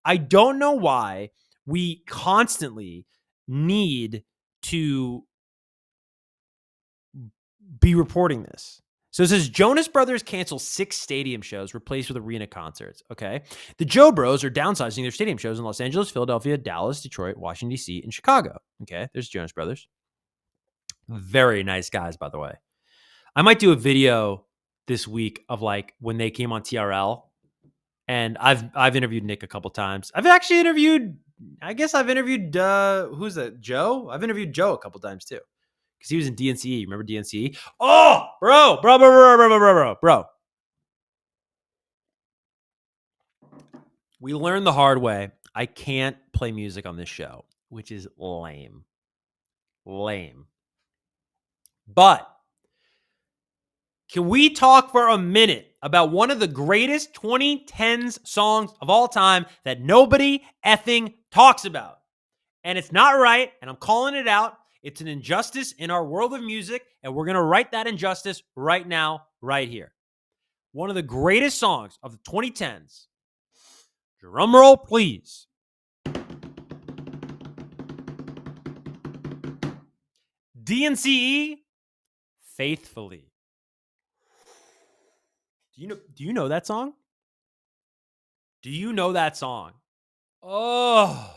I don't know why we constantly need to be reporting this. So it says Jonas Brothers cancels 6 stadium shows replaced with arena concerts. Okay. The Joe Bros are downsizing their stadium shows in Los Angeles, Philadelphia, Dallas, Detroit, Washington, D.C., and Chicago. Okay. There's Jonas Brothers. Very nice guys, by the way. I might do a video this week of like when they came on TRL. And I've interviewed Nick a couple times. I've actually interviewed, who's that? Joe? I've interviewed Joe a couple times too. Because he was in DNCE. Remember DNCE? Oh, bro. We learned the hard way. I can't play music on this show, which is lame. But can we talk for a minute about one of the greatest 2010s songs of all time that nobody effing talks about? And it's not right, and I'm calling it out. It's an injustice in our world of music, and we're going to right that injustice right now, right here. One of the greatest songs of the 2010s. Drum roll, please. DNCE, Faithfully. Do you know that song? Do you know that song? Oh.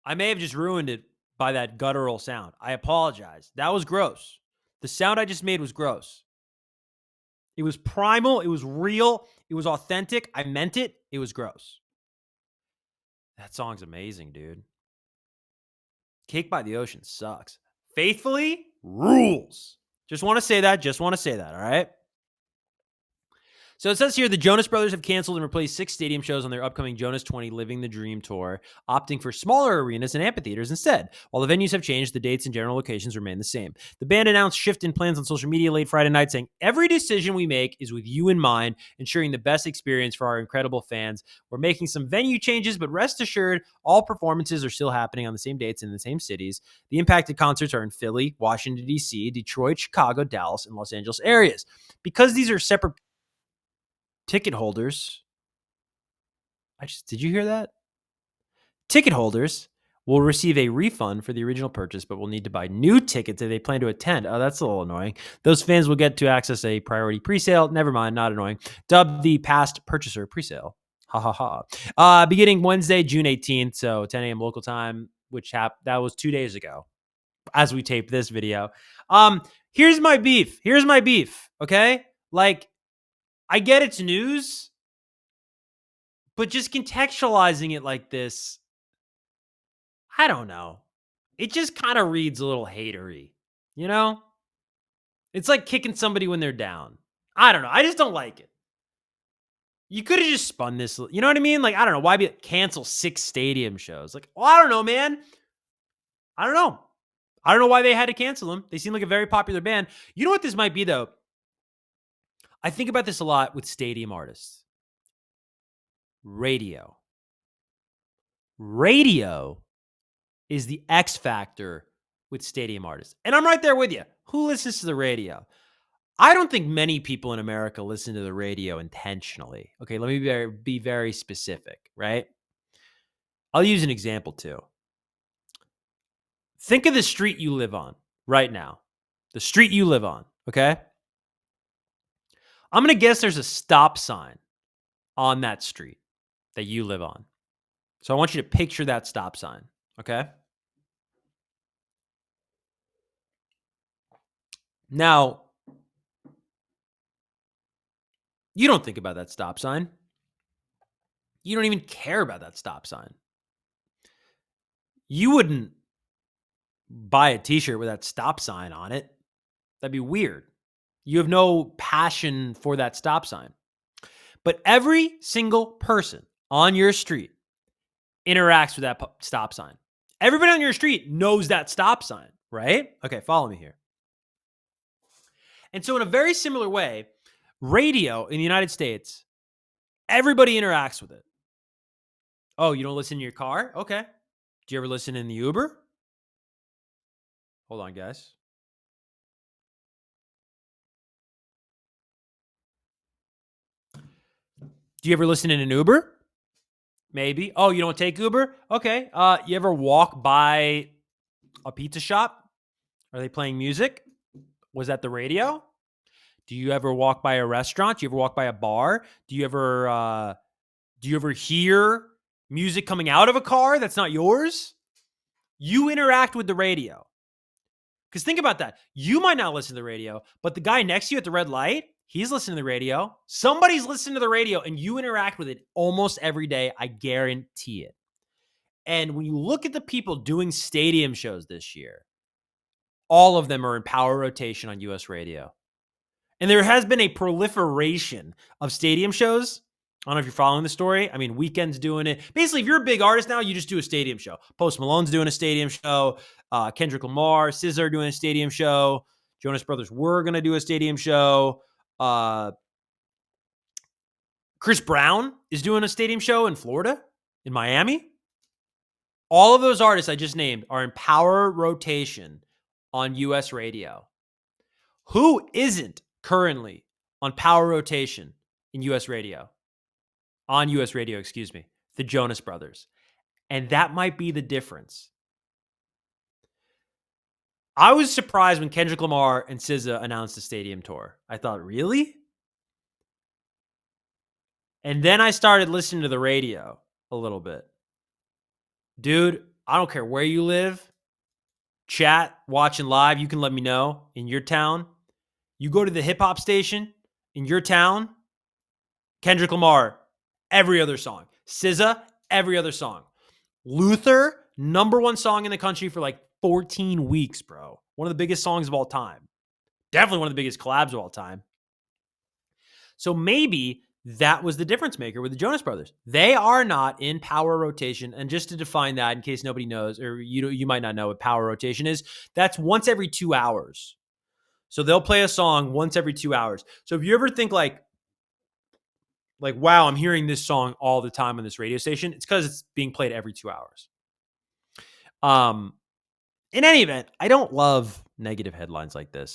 I may have just ruined it by that guttural sound. I apologize. That was gross. The sound I just made was gross. It was primal. It was real. It was authentic. I meant it. It was gross. That song's amazing, dude. Cake by the Ocean sucks. Faithfully rules. Just want to say that. All right? So it says here the Jonas Brothers have canceled and replaced 6 stadium shows on their upcoming Jonas 20 Living the Dream tour, opting for smaller arenas and amphitheaters instead. While the venues have changed, the dates and general locations remain the same. The band announced shift in plans on social media late Friday night, saying, "Every decision we make is with you in mind, ensuring the best experience for our incredible fans. We're making some venue changes, but rest assured, all performances are still happening on the same dates in the same cities. The impacted concerts are in Philly, Washington, D.C., Detroit, Chicago, Dallas, and Los Angeles areas. Because these are separate ticket holders," did you hear that? Ticket holders will receive a refund for the original purchase, but will need to buy new tickets if they plan to attend. Oh, that's a little annoying. Those fans will get to access a priority presale. Never mind, not annoying. Dubbed the past purchaser presale. Ha ha ha. Beginning Wednesday, June 18th, so 10 a.m. local time, that was 2 days ago as we taped this video. Here's my beef. Okay? Like, I get it's news, but just contextualizing it like this, I don't know. It just kind of reads a little hatery, you know? It's like kicking somebody when they're down. I don't know. I just don't like it. You could have just spun this, you know what I mean? Like, I don't know. Why cancel 6 stadium shows? Like, well, I don't know, man. I don't know why they had to cancel them. They seem like a very popular band. You know what this might be, though? I think about this a lot with stadium artists. Radio is the X factor with stadium artists. And I'm right there with you. Who listens to the radio? I don't think many people in America listen to the radio intentionally. Okay, let me be very specific, right? I'll use an example too. Think of the street you live on right now. The street you live on, okay? I'm going to guess there's a stop sign on that street that you live on. So I want you to picture that stop sign, okay? Now, you don't think about that stop sign. You don't even care about that stop sign. You wouldn't buy a t-shirt with that stop sign on it. That'd be weird. You have no passion for that stop sign. But every single person on your street interacts with that stop sign. Everybody on your street knows that stop sign, right? Okay, follow me here. And so in a very similar way, radio in the United States, everybody interacts with it. Oh, you don't listen in your car? Okay. Do you ever listen in the Uber? Hold on, guys. Do you ever listen in an Uber? Maybe. Oh, you don't take Uber? Okay. You ever walk by a pizza shop? Are they playing music? Was that the radio? Do you ever walk by a restaurant? Do you ever walk by a bar? Do you ever hear music coming out of a car that's not yours? You interact with the radio. Because think about that. You might not listen to the radio, but the guy next to you at the red light, he's listening to the radio. Somebody's listening to the radio, and you interact with it almost every day. I guarantee it. And when you look at the people doing stadium shows this year, all of them are in power rotation on US radio. And there has been a proliferation of stadium shows. I don't know if you're following the story. I mean, Weeknd's doing it. Basically, if you're a big artist now, you just do a stadium show. Post Malone's doing a stadium show. Kendrick Lamar, SZA are doing a stadium show. Jonas Brothers were going to do a stadium show. Chris Brown is doing a stadium show in Florida, in Miami. All of those artists I just named are in power rotation on US radio. Who isn't currently on power rotation in US radio? On US radio, excuse me. The Jonas Brothers. And that might be the difference. I was surprised when Kendrick Lamar and SZA announced a stadium tour. I thought, really? And then I started listening to the radio a little bit. Dude, I don't care where you live. Chat, watching live, you can let me know in your town. You go to the hip hop station in your town, Kendrick Lamar, every other song. SZA, every other song. Luther, number one song in the country for like 14 weeks, bro. One of the biggest songs of all time. Definitely one of the biggest collabs of all time. So maybe that was the difference maker with the Jonas Brothers. They are not in power rotation. And just to define that, in case nobody knows, or you might not know what power rotation is, that's once every 2 hours. So they'll play a song once every 2 hours. So if you ever think like, wow, I'm hearing this song all the time on this radio station, it's because it's being played every 2 hours. In any event, I don't love negative headlines like this.